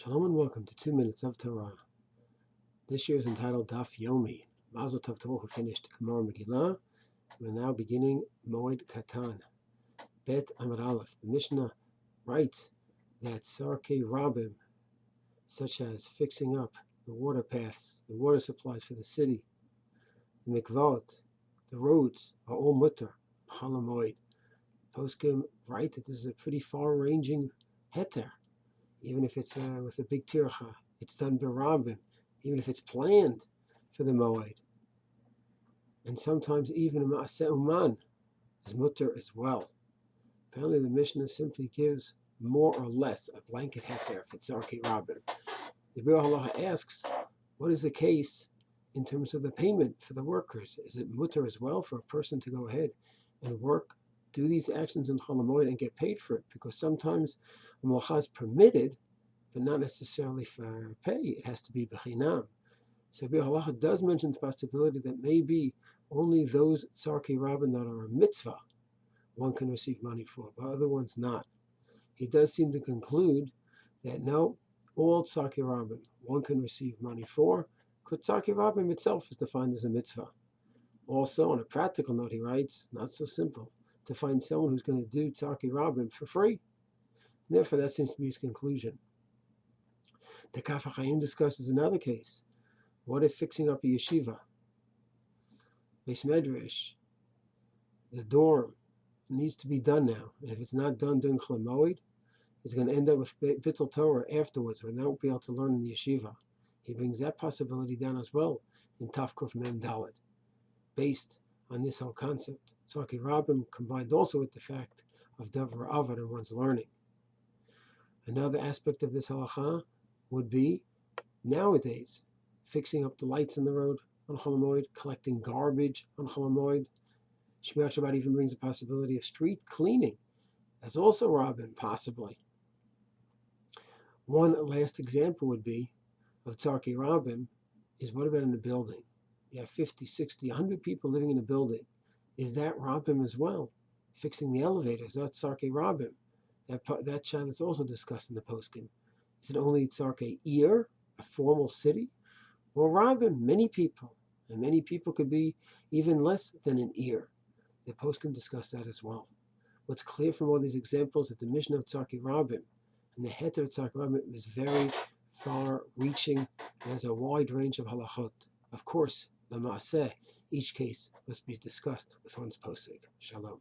Shalom and welcome to 2 Minutes of Torah. This year is entitled Daf Yomi. Mazel Tov to all who finished Gemara Megillah. We're now beginning Moaid Katan. Bet Amud Aleph. The Mishnah writes that Tzorchai Rabim, such as fixing up the water paths, the water supplies for the city, the mikvot, the roads, are all Mutar, Chol Hamoaid. Poskim write that this is a pretty far-ranging Heiter. Even if it's with a big Tzarchai, it's done by Rabbi, even if it's planned for the Moaid. And sometimes even a Ma'aseh Uman is Mutar as well. Apparently the Mishnah simply gives more or less a blanket Heiter for Tzorchai Rabim. The Biur Halacha asks, what is the case in terms of the payment for the workers? Is it Mutar as well for a person to go ahead and work, do these actions in Chol Hamoaid and get paid for it? Because sometimes a malacha is permitted, but not necessarily for pay. It has to be b'chinam. So Biur Halacha does mention the possibility that maybe only those Tzarchai Rabim that are a mitzvah one can receive money for, but other ones not. He does seem to conclude that no, all Tzarchai Rabim one can receive money for, because Tzarchai Rabim itself is defined as a mitzvah. Also, on a practical note, he writes, not so simple to find someone who's going to do Tzarchai Rabim for free. And therefore, that seems to be his conclusion. The Kaf Hachaim discusses another case. What if fixing up a yeshiva, beis medrash, the dorm, needs to be done now? And if it's not done during Chol Hamoaid, it's going to end up with Bittul Torah afterwards, when they won't be able to learn in the yeshiva. He brings that possibility down as well in Taf Kuf Mem Dalet, based on this whole concept. Tzorchai Rabim combined also with the fact of Davar Avad and one's learning. Another aspect of this halacha would be, nowadays, fixing up the lights on the road on Chol Hamoaid, collecting garbage on Chol Hamoaid. Shmirat Shabbat even brings the possibility of street cleaning. That's also Rabim, possibly. One last example would be of Tzorchai Rabim is, what about in a building? You have 50, 60, 100 people living in a building. Is that Rabim as well? Fixing the elevators, that's Tzorchai Rabim. That child is also discussed in the poskim. Is it only Tzorchai Ir, a formal city? Or Rabim, many people. And many people could be even less than an Ir. The poskim discuss that as well. What's clear from all these examples is that the Mishnah of Tzorchai Rabim and the Heiter of Tzorchai Rabim is very far-reaching and has a wide range of halachot. Of course, the Maaseh, each case must be discussed with one's posek. Shalom.